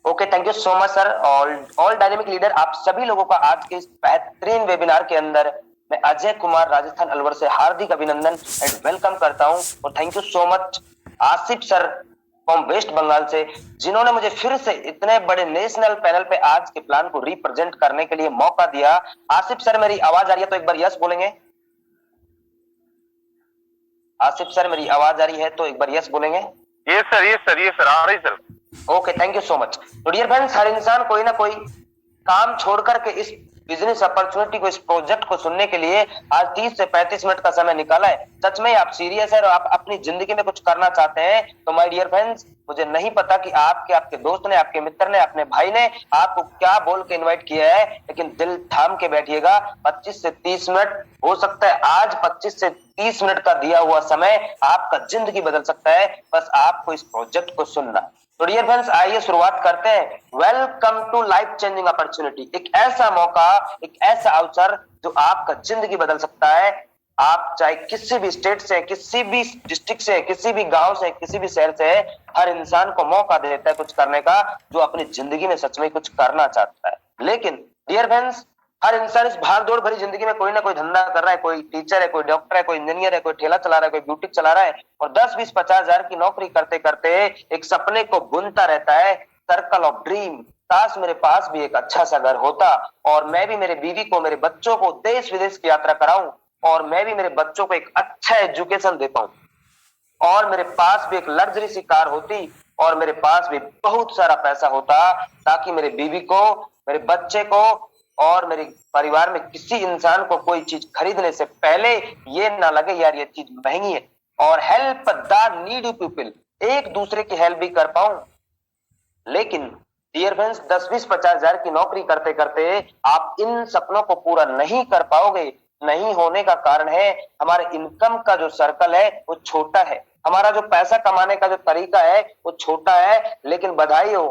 Okay, thank you so much sir. All dynamic leader, आप सभी लोगों का आज के इस बेहतरीन वेबिनार के अंदर मैं अजय कुमार राजस्थान अलवर से हार्दिक अभिनंदन एंड वेलकम करता हूं। और thank you so much Asif sir from West Bengal से, जिन्होंने मुझे फिर से इतने बड़े नेशनल पैनल पे आज के प्लान को रिप्रेजेंट करने के लिए मौका दिया। आसिफ सर, मेरी आवाज आ रही है तो एक बार यस बोलेंगे। आसिफ सर, मेरी आवाज आ रही है तो एक बार यस बोलेंगे। ये सर आ रही sir. Okay, thank you so much. तो डियर फ्रेंड्स, हर इंसान कोई ना कोई काम छोड़ करके इस बिजनेस अपॉर्चुनिटी को, इस प्रोजेक्ट को सुनने के लिए आज 30 से 35 मिनट का समय निकाला है। सच में आप सीरियस है और आप अपनी जिंदगी में कुछ करना चाहते हैं तो माय डियर फ्रेंड्स, मुझे नहीं पता कि आपके दोस्त ने, आपके मित्र ने, अपने भाई ने आपको क्या बोल के इनवाइट किया है, लेकिन दिल थाम के बैठिएगा। 25 से 30 मिनट हो सकता है, आज 25 से 30 मिनट का दिया हुआ समय आपका जिंदगी बदल सकता है। बस आपको इस प्रोजेक्ट को सुनना। तो डियर फ्रेंड्स, आइए शुरुआत करते हैं। Welcome to life changing opportunity, एक ऐसा मौका, एक ऐसा अवसर जो आपका जिंदगी बदल सकता है। आप चाहे किसी भी स्टेट से, किसी भी डिस्ट्रिक्ट से, किसी भी गांव से, किसी भी शहर से, हर इंसान को मौका देता है कुछ करने का, जो अपनी जिंदगी में सच में कुछ करना चाहता है। लेकिन डियर फ्रेंड्स, हर इंसान इस भाग दौड़ भरी जिंदगी में कोई ना कोई धंधा कर रहा है। कोई टीचर है, कोई डॉक्टर है, कोई इंजीनियर है, कोई ठेला चला रहा है, कोई ब्यूटिक चला रहा है, और 10, 20, 50 हजार की नौकरी करते करते एक सपने को बुनता रहता है, सर्कल ऑफ ड्रीम। काश मेरे पास भी एक अच्छा सा घर होता और मैं भी मेरे बीवी को, मेरे बच्चों को देश विदेश की यात्रा कराऊं, और मैं भी मेरे बच्चों को एक अच्छा एजुकेशन दे पाऊं, और मेरे पास भी एक लग्जरी सी कार होती, और मेरे पास भी बहुत सारा पैसा होता, ताकि मेरे बीवी को, मेरे बच्चे को और मेरे परिवार में किसी इंसान को कोई चीज खरीदने से पहले ये ना लगे यार ये चीज महंगी है, और हेल्प द नीडी पीपल, एक दूसरे की हेल्प भी कर पाऊं। लेकिन डियर फ्रेंड्स, 10, 20, 50 हजार की नौकरी करते करते आप इन सपनों को पूरा नहीं कर पाओगे। नहीं होने का कारण है हमारे इनकम का जो सर्कल है वो छोटा है, हमारा जो पैसा कमाने का जो तरीका है वो छोटा है। लेकिन बधाई हो,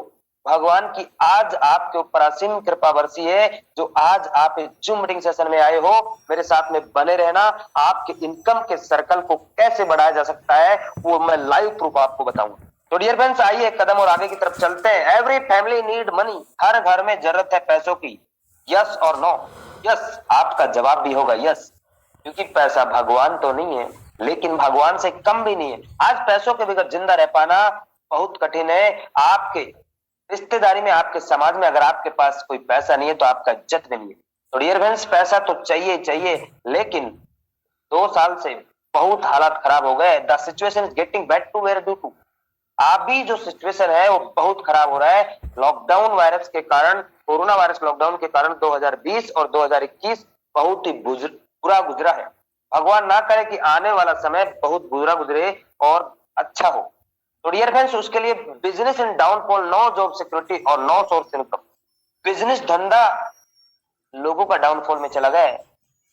भगवान की आज आपके ऊपर असीम कृपा बरसी है, जो आज आप इस जूम मीटिंग सेशन में आए हो। मेरे साथ में बने रहना। आपके इनकम के सर्कल को कैसे बढ़ाया जा सकता है वो मैं लाइव प्रूफ आपको बताऊंगा। तो डियर फ्रेंड्स, आइए एक कदम और आगे की तरफ चलते हैं। एवरी फैमिली नीड मनी, हर घर में जरूरत है पैसों की। यस और नो? यस, आपका जवाब भी होगा यस, क्योंकि पैसा भगवान तो नहीं है, लेकिन भगवान से कम भी नहीं है। आज पैसों के बगैर जिंदा रह पाना बहुत कठिन है। आपके रिश्तेदारी में, आपके समाज में अगर आपके पास कोई पैसा नहीं है तो आपका इज्जत नहीं है। तो डियर फ्रेंड्स, पैसा तो चाहिए चाहिए, लेकिन 2 साल से बहुत हालात खराब हो गए। The situation is getting bad to worse due to, अभी जो सिचुएशन है वो बहुत खराब हो रहा है लॉकडाउन वायरस के कारण। कोरोना वायरस लॉकडाउन के कारण 2020 और 2021 बहुत ही बुरा गुजरा है। भगवान ना करे कि आने वाला समय बहुत बुरा गुजरे और अच्छा हो। तो डियर फ्रेंड्स, उसके लिए business in downfall, no job security और नो सोर्स इनकम। बिजनेस धंधा लोगों का डाउनफॉल में चला गया है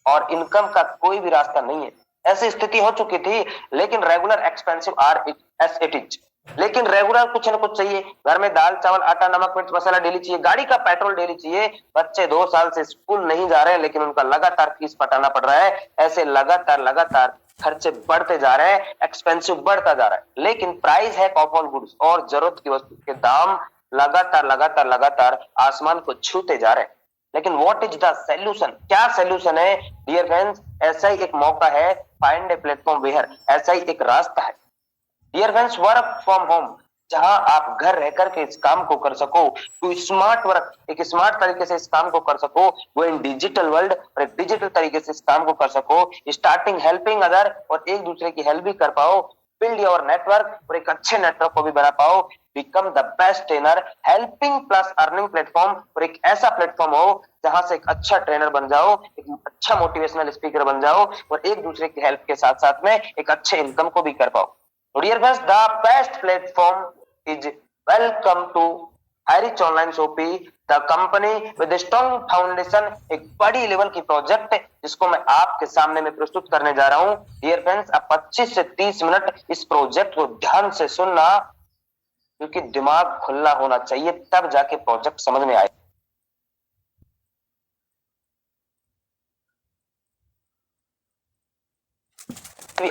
और इनकम का कोई भी रास्ता नहीं है। ऐसी स्थिति हो चुकी थी। लेकिन regular expensive R S it is, लेकिन रेगुलर कुछ ना कुछ चाहिए। घर में दाल चावल आटा नमक मिर्च मसाला डेली चाहिए, गाड़ी का पेट्रोल डेली चाहिए। बच्चे 2 साल से स्कूल नहीं जा रहे हैं, लेकिन उनका लगातार फीस पटाना पड़ रहा है। ऐसे लगातार लगातार खर्चे बढ़ते जा रहे हैं, एक्सपेंसिव बढ़ता जा रहा है। लेकिन प्राइस है ऑफ ऑल गुड्स, और जरूरत की वस्तु के दाम लगातार लगातार लगातार आसमान को छूते जा रहे हैं। लेकिन व्हाट इज द सॉल्यूशन? क्या सॉल्यूशन है डियर फ्रेंड्स? ऐसा ही एक मौका है, फाइंड ए प्लेटफॉर्म वेयर, ऐसा ही एक रास्ता है dear friends, work from home, जहां आप घर रह करके इस काम को कर सको। तो स्मार्ट वर्क, एक स्मार्ट तरीके से इस काम को कर सको। वो इन डिजिटल वर्ल्ड, और एक डिजिटल तरीके से इस काम को कर सको। स्टार्टिंग हेल्पिंग अदर, और एक दूसरे की हेल्प भी कर पाओ। बिल्ड योर नेटवर्क, और एक अच्छे नेटवर्क को भी बना पाओ। Become the best trainer, helping plus earning platform, और एक ऐसा प्लेटफॉर्म हो जहां से एक अच्छा ट्रेनर बन जाओ, एक अच्छा मोटिवेशनल स्पीकर बन जाओ, और एक दूसरे की हेल्प के साथ साथ में एक अच्छे इनकम को भी कर पाओ। Dear friends, the best platform is welcome to Harich Online Shopee, the company with a strong foundation, एक बड़ी लेवल की प्रोजेक्ट जिसको मैं आपके सामने में प्रस्तुत करने जा रहा हूं। डियर फ्रेंड्स, आप 25 से 30 मिनट इस प्रोजेक्ट को ध्यान से सुनना, क्योंकि दिमाग खुला होना चाहिए, तब जाके प्रोजेक्ट समझ में आए।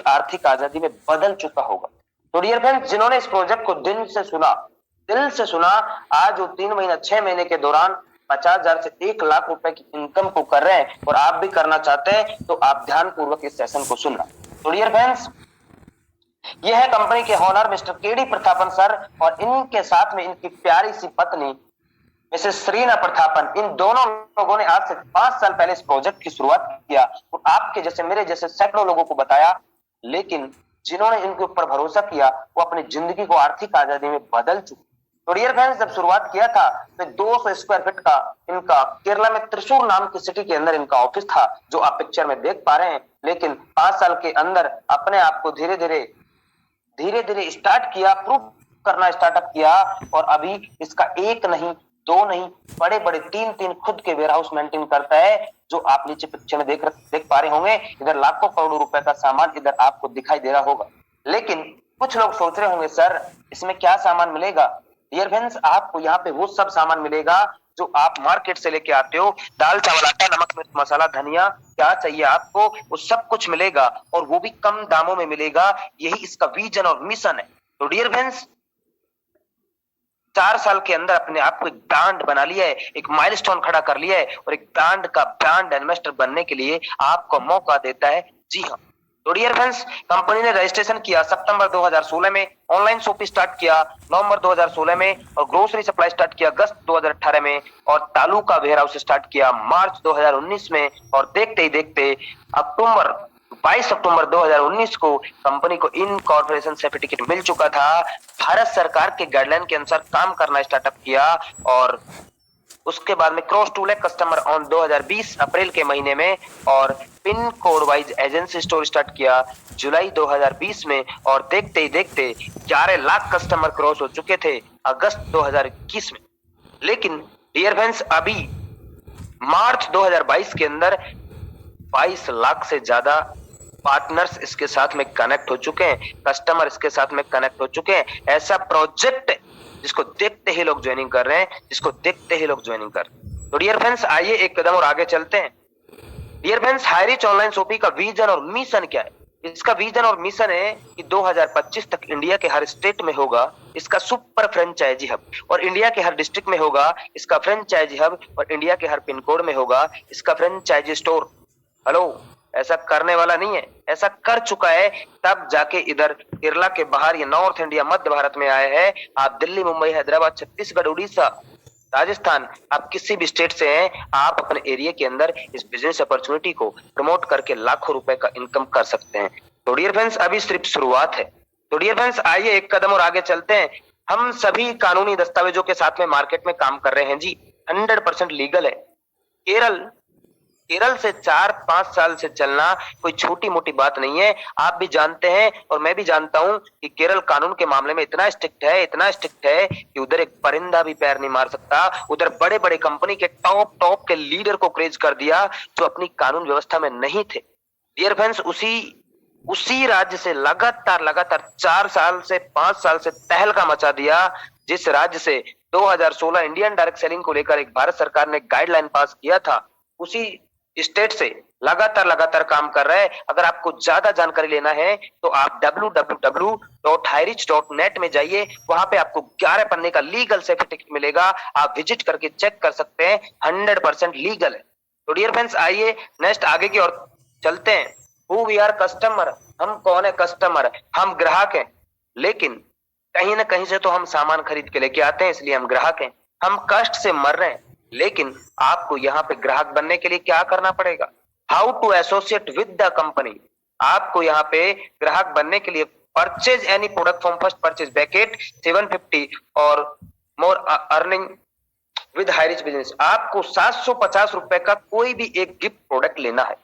आर्थिक आजादी में बदल चुका होगा। तो डियर फ्रेंड्स, जिन्होंने इस प्रोजेक्ट को दिन से सुना, दिल से सुना। आज वो 3 महीना 6 महीने के दौरान 50,000 से 1 लाख रुपए की इनकम को कर रहे हैं और आप भी करना चाहते हैं तो आप ध्यान पूर्वक इस सेशन को सुनना। तो डियर फ्रेंड्स, यह है कंपनी के owner mister KD Prathapan sir और इनके साथ में इनकी प्यारी सी पत्नी मिसेस श्रीना प्रतापन। इन दोनों लोगों ने आज से 5 साल पहले इस प्रोजेक्ट की शुरुआत किया और आपके जैसे मेरे जैसे सैकड़ों लोगों को बताया, लेकिन जिन्होंने इनके ऊपर भरोसा किया वो अपनी जिंदगी को आर्थिक आजादी में बदल चुके। तो डियर फ्रेंड्स, जब शुरुआत किया था तो 200 स्क्वायर फीट का इनका केरला में त्रिशूर नाम की सिटी के अंदर इनका ऑफिस था, जो आप पिक्चर में देख पा रहे हैं। लेकिन 5 साल के अंदर अपने आप को धीरे धीरे स्टार्ट किया, प्रूव करना स्टार्टअप किया और अभी इसका एक नहीं दो नहीं बड़े बड़े 3 खुद के वेयर हाउस मेंटेन करता है, जो आप नीचे पिक्चर में देख पा रहे होंगे। इधर लाखों करोड़ों रुपए का सामान इधर आपको दिखाई दे रहा होगा। लेकिन कुछ लोग सोच रहे होंगे सर इसमें क्या सामान मिलेगा। डियर फ्रेंड्स, आपको यहाँ पे वो सब सामान मिलेगा जो आप मार्केट से लेके आते हो। दाल चावल आटा नमक मिर्च मसाला धनिया क्या चाहिए आपको वो सब कुछ मिलेगा और वो भी कम दामों में मिलेगा। यही इसका विजन और मिशन है। तो डियर फ्रेंड्स, 4 साल के अंदर अपने आप को एक ब्रांड बना लिया है, एक माइलस्टोन खड़ा कर लिया है और एक ब्रांड इन्वेस्टर बनने के लिए आपको मौका देता है। जी हाँ, तो डियर फ्रेंड्स, कंपनी ने रजिस्ट्रेशन किया सितंबर 2016 में, ऑनलाइन शॉपिंग स्टार्ट किया नवंबर 2016 में और ग्रोसरी सप्लाई स्टार्ट किया अगस्त 2018 में और तालुका वेयर हाउस स्टार्ट किया मार्च 2019 में और देखते ही देखते 22 अक्टूबर 2019 को कंपनी को इनकॉर्पोरेशन सर्टिफिकेट मिल चुका था। भारत सरकार के गाइडलाइन के अनुसार काम करना स्टार्टअप किया और उसके बाद में क्रॉस 2 लाख कस्टमर ऑन 2020 अप्रैल के महीने में और pin code wise agency store start किया जुलाई 2020 में और देखते ही देखते 11 लाख कस्टमर क्रॉस हो चुके थे अगस्त 2021 में। लेकिन डियर फ्रेंड्स, अभी मार्च 2022 के अंदर 22 लाख से ज्यादा पार्टनर्स इसके साथ में कनेक्ट हो चुके हैं, कस्टमर इसके साथ में कनेक्ट हो चुके हैं। ऐसा प्रोजेक्ट जिसको देखते ही लोग ज्वाइनिंग कर रहे हैं, जिसको देखते ही लोग ज्वाइनिंग कर रहे हैं। तो डियर फ्रेंड्स, आइए एक कदम और आगे चलते हैं। Dear friends, Hirich online shopping का विजन और मिशन क्या है? इसका विजन और मिशन है कि 2025 तक इंडिया के हर स्टेट में होगा इसका सुपर फ्रेंचाइजी हब और इंडिया के हर डिस्ट्रिक्ट में होगा इसका फ्रेंचाइजी हब और इंडिया के हर पिन कोड में होगा इसका फ्रेंचाइजी स्टोर। हेलो, ऐसा करने वाला नहीं है, ऐसा कर चुका है, तब जाके इधर केरला के बाहर या नॉर्थ इंडिया मध्य भारत में आए हैं। आप दिल्ली मुंबई हैदराबाद छत्तीसगढ़ उड़ीसा राजस्थान, आप किसी भी स्टेट से हैं, आप अपने एरिया के अंदर इस बिजनेस अपॉर्चुनिटी को प्रमोट करके लाखों रुपए का इनकम कर सकते हैं। तो डियर फ्रेंड्स, अभी सिर्फ शुरुआत है। तो डियर फ्रेंड्स, आइए एक कदम और आगे चलते हैं। हम सभी कानूनी दस्तावेजों के साथ में मार्केट में काम कर रहे हैं जी, 100% लीगल है। केरल से 4-5 साल से चलना कोई छोटी मोटी बात नहीं है। आप भी जानते हैं और मैं भी जानता हूं कि केरल कानून के मामले में इतना स्ट्रिक्ट है कि उधर एक परिंदा भी पैर नहीं मार सकता। उधर बड़े बड़े कंपनी के टॉप के लीडर को क्रेज कर दिया जो अपनी कानून व्यवस्था में नहीं थे। डियर फ्रेंड्स, उसी राज्य से लगातार 4 साल से 5 साल से तहलका मचा दिया, जिस राज्य से 2016 इंडियन डायरेक्ट सेलिंग को लेकर एक भारत सरकार ने गाइडलाइन पास किया था, उसी स्टेट से लगातार काम कर रहा है। अगर आपको ज्यादा जानकारी लेना है तो आप www.hirich.net में जाइए, वहां पे आपको 11 पन्ने का लीगल सर्टिफिकेट मिलेगा। आप विजिट करके चेक कर सकते हैं, 100% लीगल है। तो डियर फ्रेंड्स, आइए नेक्स्ट आगे की ओर चलते हैं। हु वी आर कस्टमर, हम कौन है कस्टमर? हम ग्राहक हैं, लेकिन कहीं ना कहीं से तो हम सामान खरीद के लेके आते हैं, इसलिए हम ग्राहक हैं। हम कष्ट से मर रहे हैं, लेकिन आपको यहाँ पे ग्राहक बनने के लिए क्या करना पड़ेगा? How to associate with the company. आपको यहाँ पे ग्राहक बनने के लिए purchase any product from first purchase bucket 750 और more earning with Hirich business. आपको 750 रुपए का कोई भी एक गिफ्ट प्रोडक्ट लेना है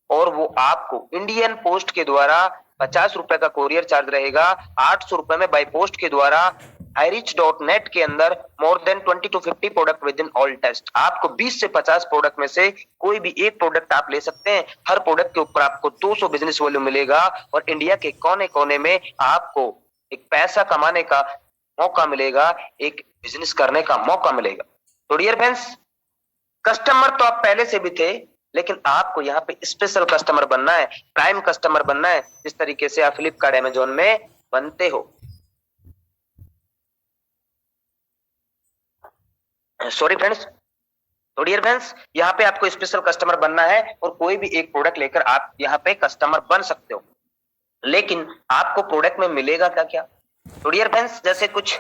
और वो आपको इंडियन पोस्ट के द्वारा 50 रुपए का कोरियर चार्ज रहेगा, 800 रुपए में बाई पोस्ट के द्वारा hirich.net के अंदर more than 20 to 50 product within all taste. आपको 20 से 50 प्रोडक्ट में से कोई भी एक प्रोडक्ट आप ले सकते हैं। हर प्रोडक्ट के ऊपर आपको 200 बिजनेस वैल्यू मिलेगा और इंडिया के कोने कोने में आपको एक पैसा कमाने का मौका मिलेगा, एक बिजनेस करने का मौका मिलेगा। तो डियर फ्रेंड्स, कस्टमर तो आप पहले से भी थे, लेकिन आपको यहाँ पे स्पेशल कस्टमर बनना है, प्राइम कस्टमर बनना है, जिस तरीके से आप फ्लिपकार्ट अमेजोन में बनते हो। सॉरी फ्रेंड्स, तो डियर फ्रेंड्स, यहाँ पे आपको स्पेशल कस्टमर बनना है और कोई भी एक प्रोडक्ट लेकर आप यहाँ पे कस्टमर बन सकते हो, लेकिन आपको प्रोडक्ट में मिलेगा क्या क्या? तो डियर फ्रेंड्स, जैसे कुछ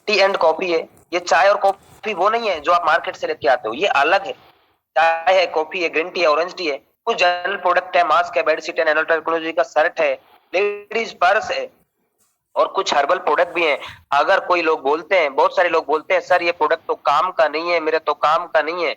टी एंड कॉफी है, ये चाय और कॉफी वो नहीं है जो आप मार्केट से लेके आते हो, ये अलग है। चाय है, कॉफी है, ग्रीन टी है, ऑरेंज टी है, कुछ जनरल प्रोडक्ट है, मास्क है, बेडशीट है, नैनो टेक्नोलॉजी का शर्ट है, लेडीज पर्स है, और कुछ हर्बल प्रोडक्ट भी हैं। अगर कोई लोग बोलते हैं, बहुत सारे लोग बोलते हैं सर ये प्रोडक्ट तो काम का नहीं है, मेरे तो काम का नहीं है,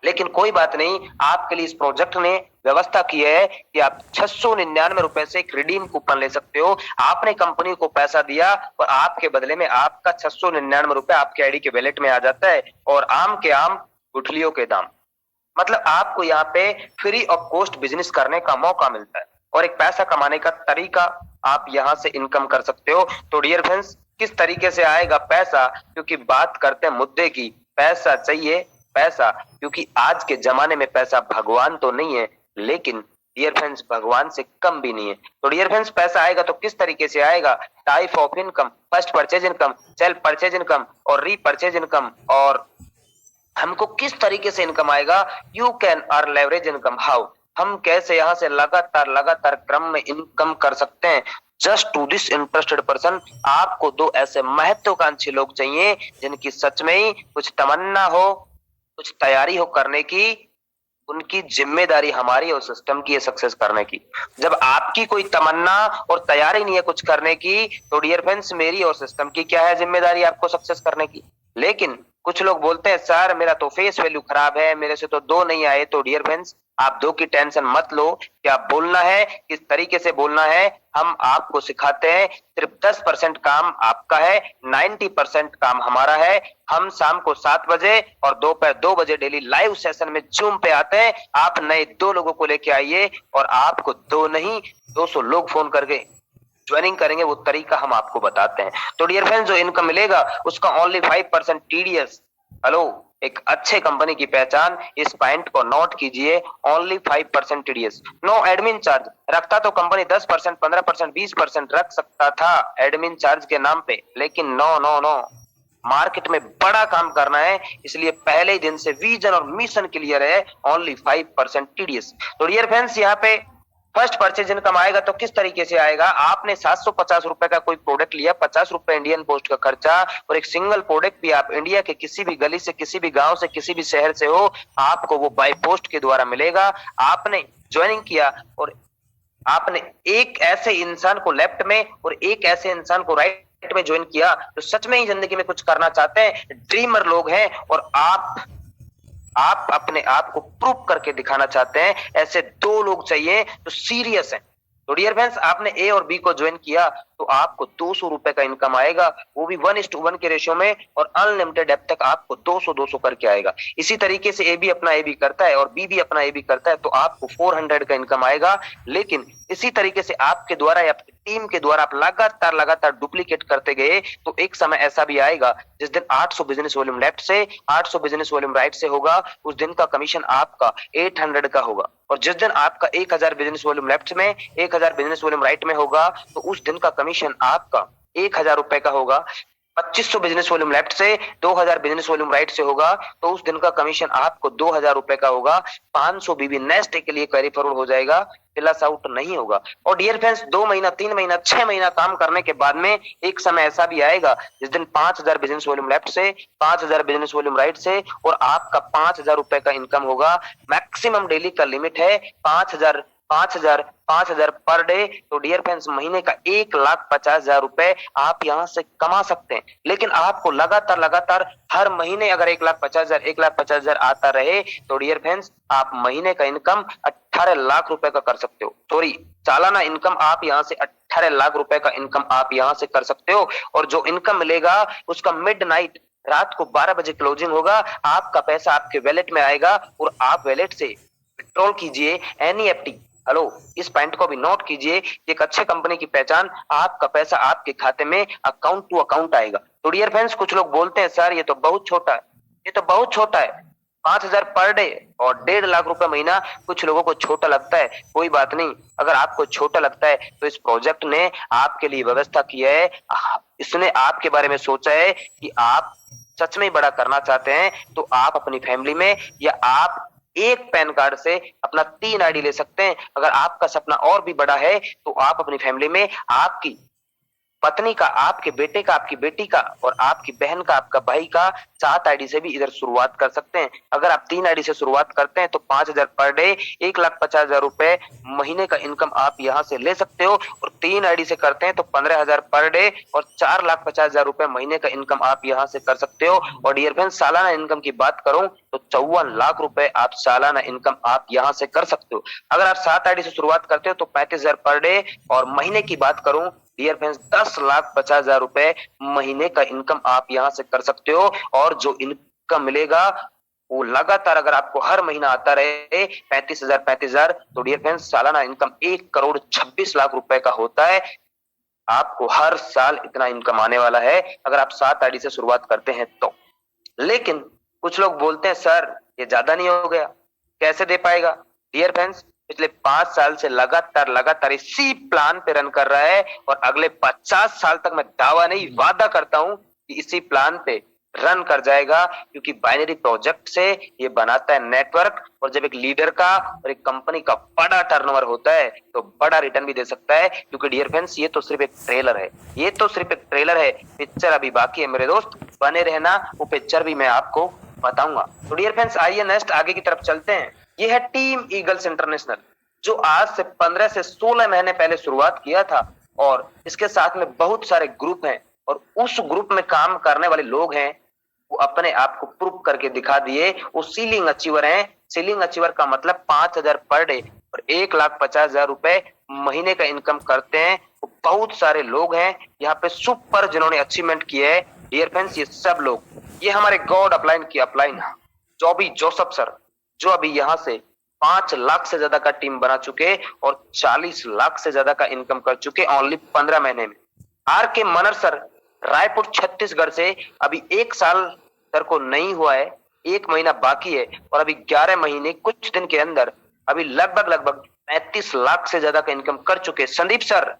लेकिन कोई बात नहीं, आपके लिए इस प्रोजेक्ट ने व्यवस्था की है कि आप 699 रुपए से एक रिडीम कूपन ले सकते हो। आपने कंपनी को पैसा दिया और आपके बदले में आपका 699 रुपए आपके आईडी के वैलेट में आ जाता है, और आम के आम गुठलियों के दाम, मतलब आपको यहाँ पे फ्री ऑफ कॉस्ट बिजनेस करने का मौका मिलता है और एक पैसा कमाने का तरीका आप यहाँ से इनकम कर सकते हो। तो डियर फ्रेंड्स, किस तरीके से आएगा पैसा, क्योंकि बात करते हैं मुद्दे की, पैसा चाहिए पैसा, क्योंकि आज के जमाने में पैसा भगवान तो नहीं है, लेकिन डियर फ्रेंड्स भगवान से कम भी नहीं है। तो डियर फ्रेंड्स, पैसा आएगा तो किस तरीके से आएगा? Type of income, first purchase income, self purchase income और रीपरचेज इनकम। और हमको किस तरीके से इनकम आएगा? You can earn leverage income. How, हम कैसे यहाँ से लगातार लगातार क्रम में इनकम कर सकते हैं? Just to this interested person, आपको दो ऐसे महत्वाकांक्षी लोग चाहिए जिनकी सच में ही कुछ तमन्ना हो, कुछ तैयारी हो करने की। उनकी जिम्मेदारी हमारी और सिस्टम की है सक्सेस करने की। जब आपकी कोई तमन्ना और तैयारी नहीं है कुछ करने की, तो डियर फ्रेंड्स मेरी और सिस्टम की क्या है जिम्मेदारी आपको सक्सेस करने की। लेकिन कुछ लोग बोलते हैं सर मेरा तो फेस वैल्यू खराब है, मेरे से तो दो नहीं आए। तो डियर फ्रेंड्स, आप दो की टेंशन मत लो, क्या बोलना है, किस तरीके से बोलना है, हम आपको सिखाते हैं। सिर्फ 10% काम आपका है, 90% काम हमारा है। हम शाम को 7 बजे और दोपहर 2 बजे डेली लाइव सेशन में जूम पे आते हैं। आप नए 2 लोगों को लेके आइए और आपको 2 नहीं 200 लोग फोन करके ज्वाइनिंग करेंगे, वो तरीका हम आपको बताते हैं। तो डियर फ्रेंड्स, जो इनकम मिलेगा उसका ओनली 5% टीडीएस। हेलो, एक अच्छे कंपनी की पहचान, इस पॉइंट को नोट कीजिए, only 5% TDS. No admin charge. रखता तो कंपनी 10%, 15%, 20% रख सकता था एडमिन चार्ज के नाम पे, लेकिन नो नो नो, मार्केट में बड़ा काम करना है, इसलिए पहले ही दिन से विजन और मिशन क्लियर है। Only 5% TDS. तो डियर फ्रेंड्स, यहाँ पे फर्स्ट परचेज इनकम आएगा तो किस तरीके से आएगा? आपने 750 रुपए का कोई प्रोडक्ट लिया, 50 रुपए इंडियन पोस्ट का खर्चा, और एक सिंगल प्रोडक्ट भी आप इंडिया के किसी भी गली से, किसी भी गांव से, किसी भी शहर से हो, आपको वो बाय पोस्ट के द्वारा मिलेगा। आपने ज्वाइनिंग किया और आपने एक ऐसे इंसान को लेफ्ट में और एक ऐसे इंसान को राइट में ज्वाइन किया जो सच में ही जिंदगी में कुछ करना चाहते हैं, ड्रीमर लोग हैं, और आप अपने आप को प्रूव करके दिखाना चाहते हैं। ऐसे 2 लोग चाहिए जो सीरियस हैं। तो डियर फ्रेंड्स, आपने ए और बी को ज्वाइन किया तो आपको 200 रुपए का इनकम आएगा, वो भी 1:1 के रेशियो में, और अनलिमिटेड ऐप तक आपको 200 करके आएगा। इसी तरीके से ए बी अपना ए बी करता है और बी भी अपना ए बी करता है, तो आपको 400 का इनकम आएगा। लेकिन इसी तरीके से आपके द्वारा या आपकी टीम के द्वारा आप लगातार लगातार डुप्लीकेट करते गए तो एक समय ऐसा भी आएगा जिस दिन 800 बिजनेस वॉल्यूम लेफ्ट से 800 बिजनेस वॉल्यूम राइट से होगा, उस दिन का कमीशन आपका 800 का होगा। और जिस दिन आपका 1000 बिजनेस वॉल्यूम लेफ्ट में 1000 बिजनेस वॉल्यूम राइट में होगा, तो उस दिन का कमीशन आपका 1000 रुपए का होगा। 2500 बिजनेस वॉल्यूम लेफ्ट से 2000 बिजनेस वॉल्यूम राइट से होगा, तो उस दिन का कमीशन आपको 2000 रुपए का होगा। 500 बीबी नेक्स्ट डे के लिए कैरी फॉरवर्ड हो जाएगा, प्लस आउट नहीं होगा। और डियर फ्रेंड्स, 2 महीना, 3 महीना, 6 महीना काम करने के बाद में एक समय ऐसा भी आएगा जिस दिन 5000 बिजनेस वॉल्यूम लेफ्ट से 5000 बिजनेस वॉल्यूम राइट से और आपका 5000 रुपए का इनकम होगा। मैक्सिमम डेली का लिमिट है 5000 5000 5000 पर डे। तो डियर फ्रेंड्स, महीने का 1,50,000 रुपए आप यहां से कमा सकते हैं। लेकिन आपको लगातार लगातार हर महीने अगर 1,50,000 आता रहे, तो डियर फ्रेंड्स, आप महीने का इनकम 18 लाख रुपए का कर सकते हो। सॉरी, सालाना इनकम आप यहां से 18 लाख रुपए का इनकम आप यहां से कर सकते हो। और जो इनकम मिलेगा उसका मिडनाइट, रात को 12 बजे क्लोजिंग होगा, आपका पैसा आपके वैलेट में आएगा और आप वैलेट से विड्रॉल कीजिए एनईएफटी। हेलो, इस पॉइंट को भी नोट कीजिए, एक अच्छे कंपनी की पहचान, आपका पैसा आपके खाते में अकाउंट टू अकाउंट आएगा। तो डियर फ्रेंड्स, कुछ लोग बोलते हैं सर ये तो बहुत छोटा है, ये तो बहुत छोटा है, 5000 पर डे और 1.5 लाख रुपए महीना कुछ लोगों को छोटा लगता है। कोई बात नहीं, अगर आपको छोटा लगता है तो इस प्रोजेक्ट ने आपके लिए व्यवस्था की है, इसने आपके बारे में सोचा है कि आप सच में ही बड़ा करना चाहते हैं तो आप अपनी फैमिली में या आप एक पैन कार्ड से अपना 3 आईडी ले सकते हैं। अगर आपका सपना और भी बड़ा है तो आप अपनी फैमिली में आपकी पत्नी का, आपके बेटे का, आपकी बेटी का और आपकी बहन का, आपका भाई का 7 आईडी से भी इधर शुरुआत कर सकते हैं। अगर आप 3 आईडी से शुरुआत करते हैं तो 5,000 पर डे, 1,50,000 रुपए महीने का इनकम आप यहाँ से ले सकते हो। और 3 आईडी से करते हैं तो 15,000 पर डे और 4,50,000 रुपए महीने का इनकम आप यहाँ से कर सकते हो। और डियर फ्रेंड्स, सालाना इनकम की बात करूं तो 54 लाख रुपए आप सालाना इनकम आप यहाँ से कर सकते हो। अगर आप 7 आईडी से शुरुआत करते हो तो 35,000 पर डे और महीने की बात करूं डियर फ्रेंड्स 10,50,000 रुपए महीने का इनकम आप यहां से कर सकते हो। और जो इनकम मिलेगा वो लगातार अगर आपको हर महीना आता रहे 35,000 तो डियर फ्रेंड्स सालाना इनकम 1,26,00,000 रुपए का होता है। आपको हर साल इतना इनकम आने वाला है अगर आप 7 आईडी से शुरुआत करते हैं तो। लेकिन कुछ लोग बोलते हैं सर ये ज्यादा नहीं हो गया, कैसे दे पाएगा? डियर फ्रेंड्स, पिछले 5 साल से लगातार इसी प्लान पे रन कर रहा है और अगले 50 साल तक मैं दावा नहीं वादा करता हूं कि इसी प्लान पे रन कर जाएगा। क्योंकि बाइनरी प्रोजेक्ट से ये बनाता है नेटवर्क और जब एक लीडर का और एक कंपनी का बड़ा टर्नओवर होता है तो बड़ा रिटर्न भी दे सकता है। क्योंकि डियर फ्रेंड्स ये तो सिर्फ एक ट्रेलर है, ये तो सिर्फ एक ट्रेलर है, पिक्चर अभी बाकी है मेरे दोस्त। बने रहना, वो पिक्चर भी मैं आपको बताऊंगा। तो डियर फ्रेंड्स आइए नेक्स्ट आगे की तरफ चलते हैं। ये है टीम ईगल्स इंटरनेशनल जो आज से 15 से 16 महीने पहले शुरुआत किया था और इसके साथ में बहुत सारे ग्रुप हैं और उस ग्रुप में काम करने वाले लोग हैं वो अपने आप को प्रूव करके दिखा दिए। वो सीलिंग अचीवर हैं। सीलिंग अचीवर का मतलब 5,000 पर डे और 1,50,000 रुपए महीने का इनकम करते हैं। वो बहुत सारे लोग हैं यहाँ पे सुपर जिन्होंने अचीवमेंट किए है। डियर फ्रेंड्स ये सब लोग, ये हमारे गॉड अपलाइन की अपलाइन जॉबी जोसेफ सर जो अभी यहाँ से 5 लाख से ज्यादा का टीम बना चुके और 40 लाख से ज्यादा का इनकम कर चुके ओनली 15 महीने में। आर के मनर सर रायपुर छत्तीसगढ़ से अभी 1 साल सर को नहीं हुआ है, 1 महीना बाकी है और अभी 11 महीने कुछ दिन के अंदर अभी लगभग 35 लाख से ज्यादा का इनकम कर चुके। संदीप सर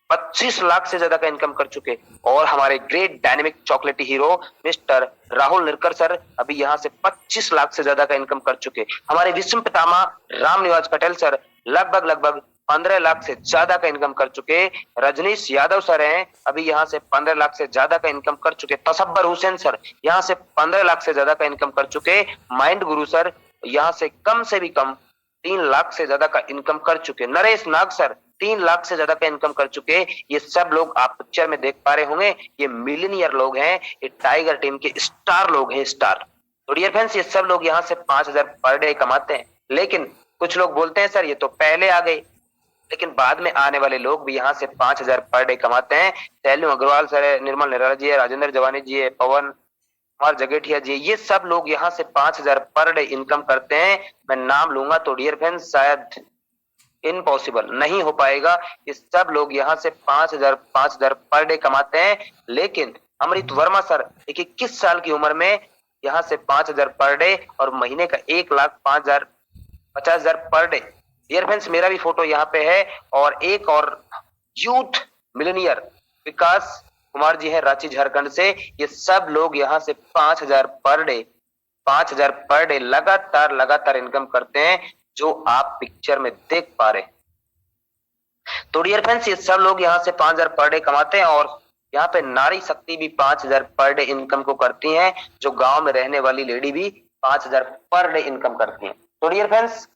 25 लाख से ज्यादा का इनकम कर चुके। और हमारे ग्रेट डायनेमिक चॉकलेटी hero mister Rahul Nirkar sir अभी यहाँ से 25 लाख से ज्यादा का इनकम कर चुके। हमारे विश्व पितामह राम निवास पटेल सर लगभग 15 लाख से ज्यादा का इनकम कर चुके। रजनीश यादव सर हैं अभी यहाँ से 15 लाख से ज्यादा का इनकम कर चुके। तसब्बर हुसैन सर यहाँ से 15 लाख से ज्यादा का इनकम कर चुके। माइंड गुरु सर यहाँ से कम 3 लाख से ज्यादा का इनकम कर चुके। नरेश नाग सर 3 लाख से ज्यादा का इनकम कर चुके। ये सब लोग आप पिक्चर में देख पा रहे होंगे, ये मिलियनियर लोग हैं, ये टाइगर टीम के स्टार लोग हैं, स्टार। तो डियर फ्रेंड्स ये सब लोग यहाँ से 5,000 पर डे कमाते हैं। लेकिन कुछ लोग बोलते हैं सर ये तो पहले आ गए, लेकिन बाद में आने वाले लोग भी यहाँ से 5,000 पर डे कमाते हैं। शैलू अग्रवाल सर है, निर्मल निराला जी है, राजेंद्र जवानी जी है, पवन कुमार जगेठिया जी, ये सब लोग यहाँ से 5,000 पर डे इनकम करते हैं। मैं नाम लूंगा तो डियर फ्रेंड्स शायद इम्पॉसिबल नहीं हो पाएगा। ये सब लोग यहाँ से 5,000 पर डे कमाते हैं। लेकिन अमृत वर्मा सर 21 साल की उम्र में यहाँ से 5,000 पर डे और महीने का 1,50,000 पर डे। डियर फ्रेंड्स मेरा भी फोटो यहाँ पे है और एक और यूथ मिलियनियर विकास कुमार जी है रांची झारखंड से। ये सब लोग यहाँ से 5,000 पर डे लगातार इनकम करते हैं जो आप पिक्चर में देख पा रहे हैं। तो डियर फ्रेंड्स ये सब लोग यहाँ से 5,000 पर डे कमाते हैं और यहाँ पे नारी शक्ति भी 5,000 पर डे इनकम को करती हैं। जो गांव में रहने वाली लेडी भी 5,000 पर डे इनकम करती हैं। तो डियर फ्रेंड्स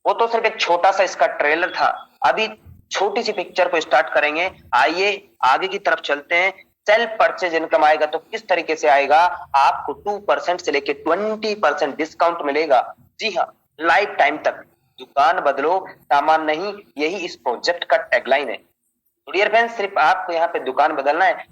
वो तो सिर्फ एक छोटा सा इसका ट्रेलर था, अभी छोटी सी पिक्चर को स्टार्ट करेंगे। आइए आगे की तरफ चलते हैं। सेल्फ परचेज इनकम आएगा तो किस तरीके से आएगा? आपको 2% से लेके 20% डिस्काउंट मिलेगा। जी हाँ, लाइफ टाइम तक। दुकान बदलो सामान नहीं, यही इस प्रोजेक्ट का टैगलाइन है। तो डियर फ्रेंड्स सिर्फ आपको यहाँ पे दुकान बदलना है,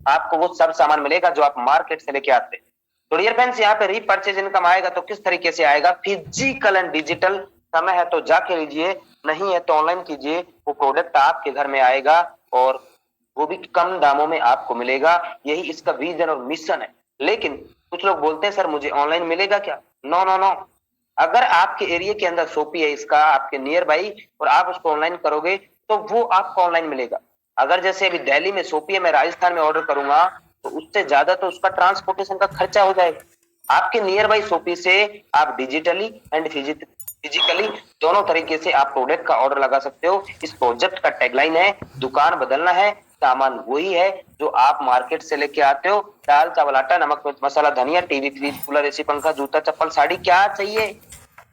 आपको वो सब सामान मिलेगा जो आप मार्केट से लेके आते हैं। तो डियर फ्रेंड्स यहाँ पे रीपरचेज इनकम आएगा तो किस तरीके से आएगा? Physical and digital. समय है तो जाके लीजिए, नहीं है तो ऑनलाइन कीजिए। वो प्रोडक्ट आपके घर में आएगा और वो भी कम दामों में आपको मिलेगा। यही इसका विजन और मिशन है। लेकिन कुछ लोग बोलते हैं सर मुझे ऑनलाइन मिलेगा क्या? No no no. अगर आपके एरिया के अंदर शॉपी है इसका आपके नियर बाई और आप उसको ऑनलाइन करोगे तो वो आपको ऑनलाइन मिलेगा। अगर जैसे अभी दिल्ली में शॉपी है, मैं राजस्थान में ऑर्डर करूंगा तो उससे ज्यादा तो उसका ट्रांसपोर्टेशन का खर्चा हो जाएगा। आपके नियर बाई शॉपी से आप डिजिटली एंड फिजिकली दोनों तरीके से आप प्रोडक्ट का ऑर्डर लगा सकते हो। इस प्रोजेक्ट का टैगलाइन है, दुकान बदलना है, सामान वही है जो आप मार्केट से लेके आते हो। दाल चावल आटा नमक मिर्च मसाला धनिया टीवी फ्रिज कूलर एसी पंखा जूता चप्पल साड़ी, क्या चाहिए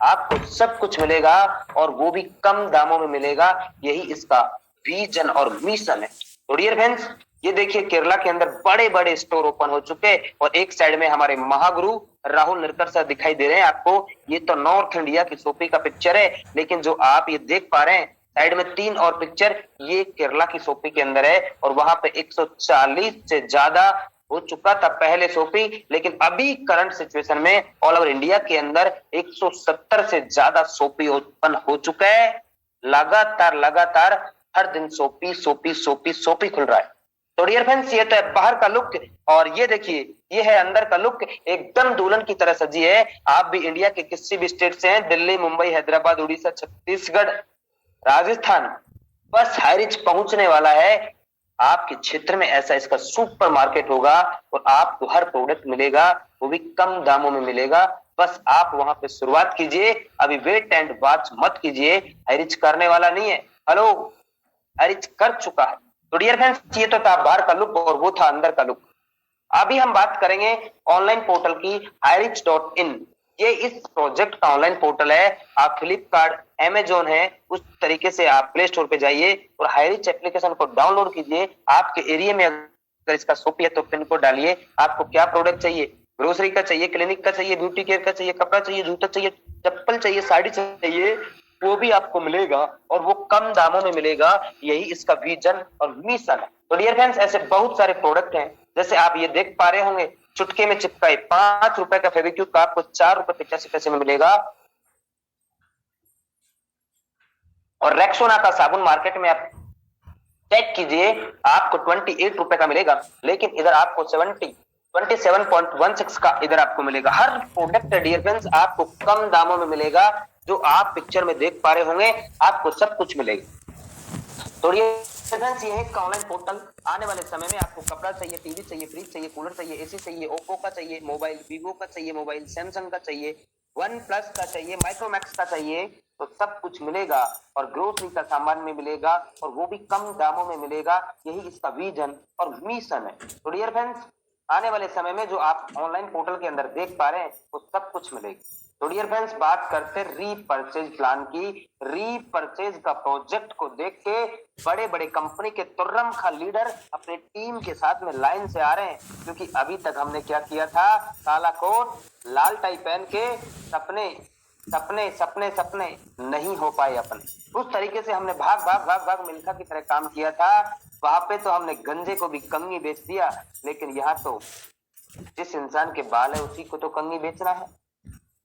आपको सब कुछ मिलेगा और वो भी कम दामों में मिलेगा। यही इसका विजन और मिशन है। तो डियर फ्रेंड्स, ये देखिए केरला के अंदर बड़े बड़े स्टोर ओपन हो चुके हैं और एक साइड में हमारे महागुरु राहुल निरकर सर दिखाई दे रहे हैं आपको। ये तो नॉर्थ इंडिया की शॉपी का पिक्चर है, लेकिन जो आप ये देख पा रहे हैं साइड में 3 और पिक्चर, ये केरला की शॉपी के अंदर है और वहां पे 140 से ज्यादा हो चुका था पहले शॉपी, लेकिन अभी करंट सिचुएशन में ऑल ओवर इंडिया के अंदर 170 से ज्यादा शॉपी ओपन हो चुका है। लगातार लगातार हर दिन शॉपी शॉपी शॉपी शॉपी खुल रहा है। तो डियर फ्रेंड्स, ये तो है बाहर का लुक और ये देखिए ये है अंदर का लुक। एकदम दुल्हन की तरह सजी है। आप भी इंडिया के किसी भी स्टेट से हैं, दिल्ली मुंबई हैदराबाद उड़ीसा छत्तीसगढ़ राजस्थान, बस हाईरिच पहुंचने वाला है आपके क्षेत्र में। ऐसा इसका सुपर मार्केट होगा और आपको हर प्रोडक्ट मिलेगा, वो भी कम दामों में मिलेगा। बस आप वहां पे शुरुआत कीजिए, अभी वेट एंड वॉच मत कीजिए। हाईरिच करने वाला नहीं है, हेलो हाईरिच कर चुका है। तो डियर फ्रेंड्स, ये तो था बाहर का लुक और वो था अंदर का लुक। अभी हम बात करेंगे ऑनलाइन पोर्टल की hirich.in। ये इस प्रोजेक्ट का ऑनलाइन पोर्टल है। आप फ्लिपकार्ट अमेजोन है उस तरीके से आप प्ले स्टोर पे जाइए और हाईरिच एप्लीकेशन को डाउनलोड कीजिए। आपके एरिया में अगर इसका शॉप है तो पिन कोड डालिए। आपको क्या प्रोडक्ट चाहिए, ग्रोसरी का चाहिए, क्लिनिक का चाहिए, ब्यूटी केयर का चाहिए, कपड़ा चाहिए, जूता चाहिए, चप्पल चाहिए, साड़ी चाहिए, वो भी आपको मिलेगा और वो कम दामों में मिलेगा। यही इसका विजन और मिशन है। तो डियर फ्रेंड्स, ऐसे बहुत सारे प्रोडक्ट हैं जैसे आप ये देख पा रहे होंगे, चुटके में चिपकाए 5 रुपए का फेविक्विक का आपको 4 रुपए 85 पैसे में मिलेगा। और रेक्सोना का साबुन मार्केट में आप चेक कीजिए आपको 28 रुपए का मिलेगा, लेकिन इधर आपको 27.16 का इधर आपको मिलेगा। हर प्रोडक्ट डियर फ्रेंड्स आपको कम दामों में मिलेगा। जो आप पिक्चर में देख पा रहे होंगे आपको सब कुछ मिलेगा। तो ये है ऑनलाइन पोर्टल। आने वाले समय में आपको कपड़ा चाहिए, टीवी चाहिए, फ्रिज चाहिए, कूलर चाहिए, एसी चाहिए, ओप्पो का चाहिए मोबाइल, वीवो का चाहिए मोबाइल, सैमसंग का चाहिए, वन प्लस का चाहिए, माइक्रोमैक्स का चाहिए, तो सब कुछ मिलेगा और ग्रोसरी का सामान में मिलेगा और वो भी कम दामों में मिलेगा। यही इसका विजन और मिशन है। तो डियर फ्रेंड्स, आने वाले समय में जो आप ऑनलाइन पोर्टल के अंदर देख पा रहे हैं वो सब कुछ मिलेगा। तो डियर फ्रेंड्स, बात करते हैं रीपर्चेज प्लान की। रीपर्चेज का प्रोजेक्ट को देख के बड़े बड़े कंपनी के तुर्रम खा लीडर अपने टीम के साथ में लाइन से आ रहे हैं, क्योंकि अभी तक हमने क्या किया था, काला कोट लाल टाई पहन के सपने सपने सपने सपने नहीं हो पाए अपने। उस तरीके से हमने भाग भाग भाग भाग मिल्खा की तरह काम किया था। वहां पे तो हमने गंजे को भी कंगी बेच दिया, लेकिन यहाँ तो जिस इंसान के बाल है उसी को तो कंगी बेचना है।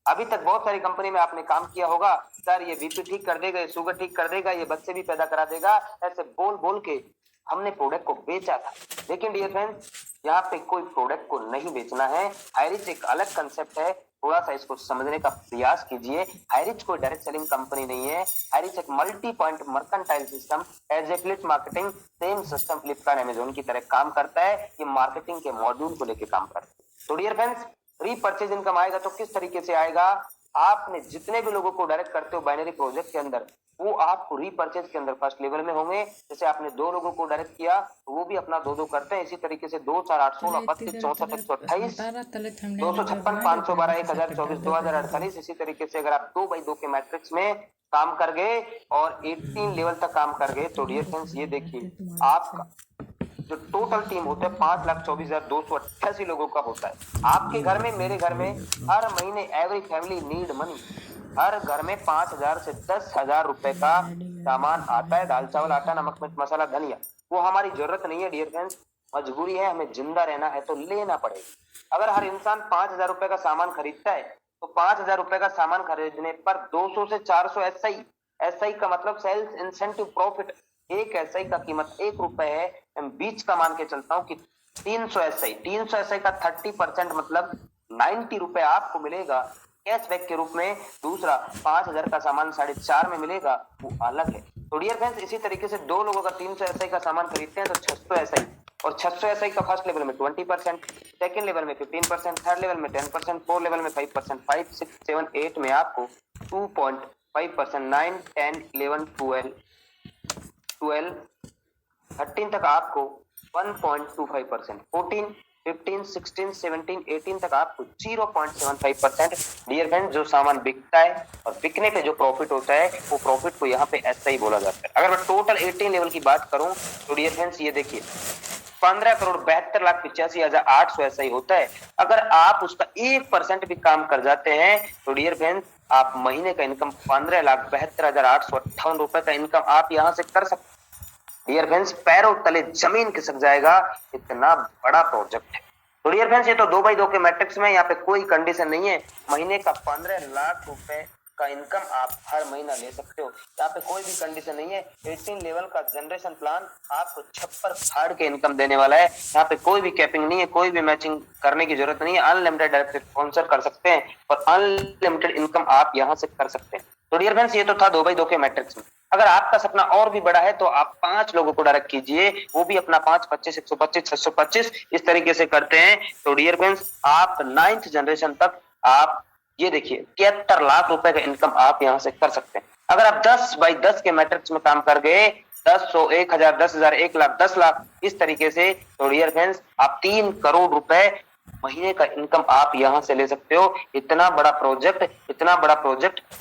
अभी तक बहुत सारी कंपनी में आपने काम किया होगा, सर ये बीपी ठीक कर देगा, ये शुगर ठीक कर देगा, ये बच्चे भी पैदा करा देगा, ऐसे बोल बोल के हमने प्रोडक्ट को बेचा था। लेकिन डियर फ्रेंड्स, यहाँ पे कोई प्रोडक्ट को नहीं बेचना है। हाईरिच एक अलग कंसेप्ट है, थोड़ा सा इसको समझने का प्रयास कीजिए। हाईरिच कोई डायरेक्ट सेलिंग कंपनी नहीं है। हाईरिच एक multi point mercantile system as affiliate marketing same system Flipkart Amazon की तरह काम करता है। ये मार्केटिंग के मॉड्यूल को लेकर काम करता है। तो डियर फ्रेंड्स, रीपर्चेज इनकम आएगा तो किस तरीके से आएगा, आपने जितने भी लोगों को डायरेक्ट करते हो बाइनरी प्रोजेक्ट के अंदर, वो आपको रीपर्चेज के अंदर फर्स्ट लेवल में होंगे। जैसे आपने 2 लोगों को डायरेक्ट किया तो वो भी अपना 2-2 करते हैं। इसी तरीके से 2 4 8 16 32 64 128 256 512 1024 2048। इसी तरीके से अगर आप 2x2 के मैट्रिक्स में काम कर गए और 18 लेवल तक काम कर गए तो डियर फ्रेंड्स, ये देखिए आपका जो टोटल टीम होता है 5,24,288 लोगों का होता है। आपके घर में, मेरे घर में हर महीने एवरी फैमिली नीड मनी, हर घर में 5,000 से 10,000 रुपए का सामान आता है। दाल चावल आटा नमक मिर्च मसाला धनिया, वो हमारी जरूरत नहीं है डियर फ्रेंड्स, मजबूरी है, हमें जिंदा रहना है तो लेना पड़ेगा। अगर हर इंसान 5,000 रुपए का सामान खरीदता है तो 5,000 रुपए का सामान खरीदने पर 200 से 400 एसआई का मतलब सेल्स इंसेंटिव प्रॉफिट। एक एसआई का कीमत 1 रुपए है, मैं बीच का मान के चलता हूँ कि 300 एसआई का 30% मतलब 90 रुपए आपको मिलेगा कैशबैक के रूप में। दूसरा 5,000 का सामान 4.5 में मिलेगा, वो अलग है। तो डियर फ्रेंड्स, इसी तरीके से 2 लोगों का 300 एसआई का सामान खरीदते हैं तो 600 एसआई और 600 एसआई का फर्स्ट लेवल में 20%, सेकंड लेवल में 15%, थर्ड लेवल में 10%, फोर्थ लेवल में 5%, 5, 6, 7, 8 में आपको 2.5%, 9, 10, 11, 12, 13 तक आपको 1.25%, 14, 15, 16, 17, 18 तक आपको 0.75%। डियर फ्रेंड, जो सामान बिकता है और बिकने पे जो प्रॉफिट होता है वो प्रॉफिट को यहाँ पे ऐसा ही बोला जाता है। अगर मैं टोटल 18 लेवल की बात करूं तो डियर फ्रेंड्स ये देखिए 15,72,85,800 ऐसा ही होता है। अगर आप उसका 1% भी काम कर जाते हैं तो डियर फ्रेंड्स आप महीने का इनकम 15,72,858 रुपए का इनकम आप यहाँ से कर सकते हैं। डियर फ्रेंड्स, पैरों तले जमीन खिसक जाएगा, इतना बड़ा प्रोजेक्ट है। तो डियर फ्रेंड्स, ये तो 2x2 के मैट्रिक्स में, यहाँ पे कोई कंडीशन नहीं है। महीने का 15 लाख रुपए का इनकम आप हर महीना ले सकते हो, यहाँ पे कोई भी कंडीशन नहीं है। 18 लेवल का जनरेशन प्लान आपको छप्पर फाड़ के इनकम देने वाला है, यहाँ पे कोई भी कैपिंग नहीं है, कोई भी मैचिंग करने की जरूरत नहीं है। अनलिमिटेड डायरेक्ट स्पॉन्सर कर सकते हैं और अनलिमिटेड इनकम आप यहाँ से कर सकते हैं। तो डियर फ्रेंड्स, ये तो था 2x2 के मैट्रिक्स में। अगर आपका सपना और भी बड़ा है तो आप 5 लोगों को डायरेक्ट कीजिए, वो भी अपना 5, 25, 125, 625 इस तरीके से करते हैं। तो डियर फ्रेंड्स, आप 9th जनरेशन तक आप ये देखिए 73 लाख रुपए का इनकम आप यहाँ से कर सकते हैं। अगर आप 10x10 के मैट्रिक्स में काम कर गए, 10, 100, 1000, 10,000, 1 लाख, 10 लाख इस तरीके से, तो डियर फ्रेंड्स आप 3 करोड़ रुपए महीने का इनकम आप यहाँ से ले सकते हो। इतना बड़ा प्रोजेक्ट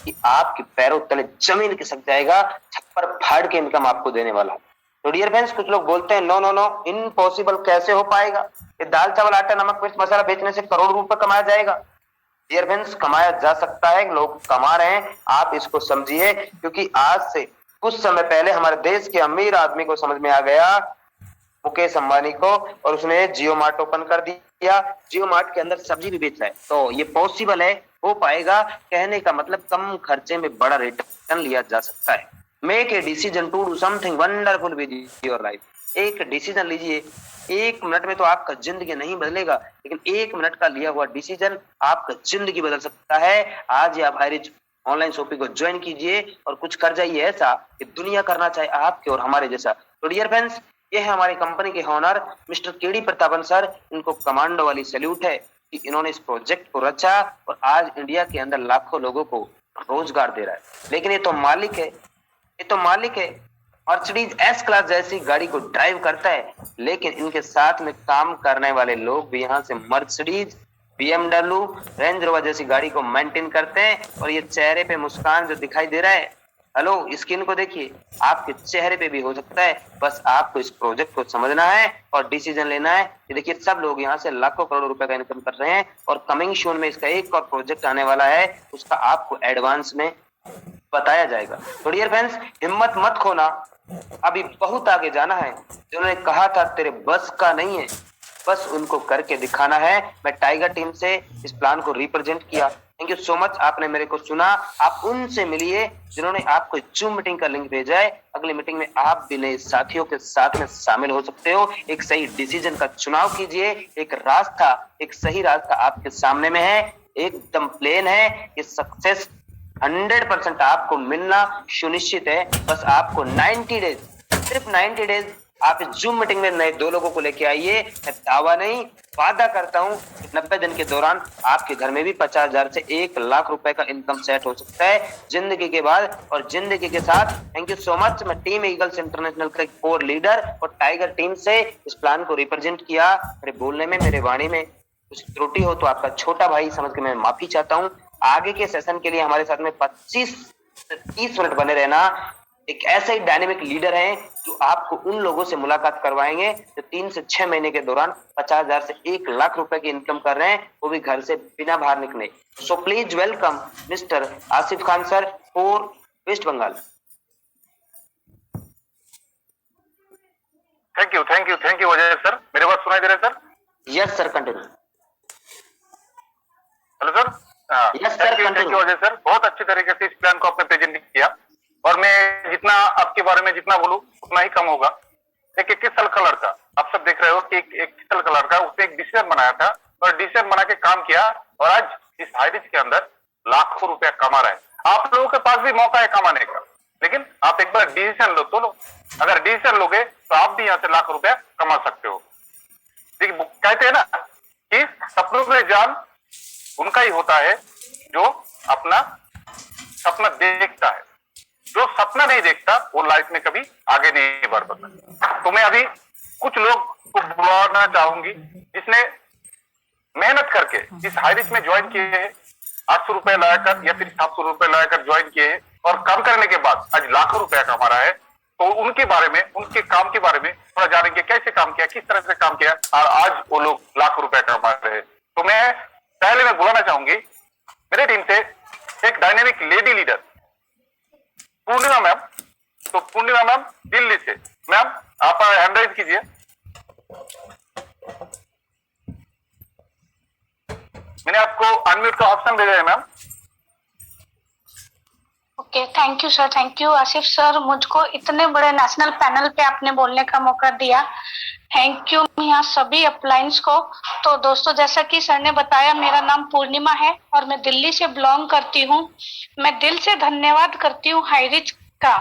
कि आपके पैरों तले जमीन खिसक जाएगा, छप्पर फाड़ के इनकम आपको देने वाला है। तो डियर फ्रेंड्स, कुछ लोग बोलते हैं नो नो नो, इम्पॉसिबल, कैसे हो पाएगा? ये दाल चावल आटा नमक मिर्च मसाला बेचने से करोड़ रुपए कमाया जाएगा? डियर फ्रेंड्स, कमाया जा सकता है, लोग कमा रहे हैं, आप इसको समझिए। क्योंकि आज से कुछ समय पहले हमारे देश के अमीर आदमी को समझ में आ गया, मुकेश अंबानी को, और उसने जियो मार्ट ओपन कर दिया। जियो मार्ट के अंदर सब्जी भी बेच रहा है। तो ये पॉसिबल है, हो पाएगा। कहने का मतलब कम खर्चे में बड़ा रिटर्न लिया जा सकता है। Make a decision to do something wonderful with your life. एक डिसीजन लीजिए। 1 मिनट में तो आपका जिंदगी नहीं बदलेगा, लेकिन 1 मिनट का लिया हुआ डिसीजन आपका जिंदगी बदल सकता है। आज आप हाईरिच ऑनलाइन शॉपिंग को ज्वाइन कीजिए और कुछ कर जाइए ऐसा कि दुनिया करना चाहे आपके और हमारे जैसा। तो डियर फ्रेंड्स, ये है हमारी कंपनी के owner mister KD Prathapan sir. इनको कमांडो वाली सैल्यूट है कि इन्होंने इस प्रोजेक्ट को रचा और आज इंडिया के अंदर लाखों लोगों को रोजगार दे रहा है। लेकिन ये तो मालिक है, मर्सिडीज एस क्लास जैसी गाड़ी को ड्राइव करता है, लेकिन इनके साथ में काम करने वाले लोग भी यहाँ से मर्सिडीज, BMW, रेंज रोवर जैसी गाड़ी को मेंटेन करते हैं। और ये चेहरे पे मुस्कान जो दिखाई दे रहा है, हेलो, स्किन को देखिए, आपके चेहरे पे भी हो सकता है। बस आपको इस प्रोजेक्ट को समझना है और डिसीजन लेना है। ये देखिए, सब लोग यहाँ से लाखों करोड़ रुपए का इनकम कर रहे हैं और कमिंग सून में इसका एक और प्रोजेक्ट आने वाला है, उसका आपको एडवांस में बताया जाएगा। तो डियर फ्रेंड्स, हिम्मत मत खोना, अभी बहुत आगे जाना है। जिन्होंने कहा था तेरे बस का नहीं है, बस उनको करके दिखाना है। मैं टाइगर टीम से इस प्लान को रिप्रेजेंट किया। थैंक यू सो मच, आपने मेरे को सुना। आप उनसे मिलिए जिन्होंने आपको जूम मीटिंग का लिंक भेजा है। अगली मीटिंग में आप भी नए साथियों के साथ में शामिल हो सकते हो। एक सही डिसीजन का चुनाव कीजिए। एक सही रास्ता आपके सामने में है, एकदम प्लेन है। ये सक्सेस 100% आपको मिलना सुनिश्चित है। बस आपको 90 डेज, सिर्फ 90 डेज आप इस जूम मीटिंग में नए 2 लोगों को लेके आइए। मैं दावा नहीं, वादा करता हूं 90 दिन के दौरान आपके घर में भी 50,000 से 1 लाख रुपए का इनकम सेट हो सकता है जिंदगी के बाद और जिंदगी के साथ। Thank you so much. मैं टीम ईगल्स इंटरनेशनल का कोर लीडर और टाइगर टीम से इस प्लान को रिप्रेजेंट किया। मेरे बोलने में, मेरे वाणी में कुछ त्रुटि हो तो आपका छोटा भाई समझ के मैं माफी चाहता हूँ। आगे के सेशन के लिए हमारे साथ में 25 से 30 मिनट बने रहना। एक ऐसा ही डायनेमिक लीडर है जो आपको उन लोगों से मुलाकात करवाएंगे जो 3 से 6 महीने के दौरान 50,000 से 1 लाख रुपए की इनकम कर रहे हैं, वो भी घर से बिना बाहर निकले। So please welcome mister Asif Khan sir for West Bengal. Thank you Ajay sir. मेरे बात सुनाई दे रहा है sir? Yes sir, continue. Hello sir. Yes sir, thank you Ajay sir. बहुत अच्छी तरीके से इस प्लान को आपने प्रेजेंट किया और मैं जितना आपके बारे में जितना बोलूं उतना ही कम होगा। एक 21 साल का लड़का, आप सब देख रहे हो कि एक 21 साल का लड़का, उसने एक डिसीजन बनाया था और डिसीजन बना के काम किया और आज इस हाईरिच के अंदर लाखों रुपया कमा रहा है। आप लोगों के पास भी मौका है कमाने का, लेकिन आप एक बार डिसीजन लो तो लो। अगर डिसीजन लोगे तो आप भी यहाँ से लाख रुपया कमा सकते हो। देखिए कहते हैं ना कि सपनों में जान उनका ही होता है जो अपना सपना देखता है। जो सपना नहीं देखता वो लाइफ में कभी आगे नहीं बढ़ पाता। तो मैं अभी कुछ लोग को बुलाना चाहूंगी जिसने मेहनत करके इस हाई रिस्क में ज्वाइन किए हैं, 800 रुपए लगाकर या फिर 700 रुपए लगाकर ज्वाइन किए हैं और काम करने के बाद आज लाखों रुपया कमा रहा है। तो उनके बारे में, उनके काम के बारे में थोड़ा जानेंगे, कैसे काम किया, किस तरह से काम किया और आज वो लोग लाखों रुपया कमा रहे हैं। तो मैं बुलाना चाहूंगी मेरे टीम से एक डायनेमिक लेडी लीडर पूर्णिमा मैम। तो पूर्णिमा मैम दिल्ली से, मैम आप हैंड राइज कीजिए। मैंने आपको अनम्यूट का ऑप्शन भेजा है ma'am. Okay, thank you sir, thank you Asif sir, मुझको इतने बड़े नेशनल पैनल पे आपने बोलने का मौका दिया, थैंक यू यहाँ सभी अपलाइंस को। तो दोस्तों, जैसा कि सर ने बताया, मेरा नाम पूर्णिमा है और मैं दिल्ली से बिलोंग करती हूँ। मैं दिल से धन्यवाद करती हूँ हाईरिच का,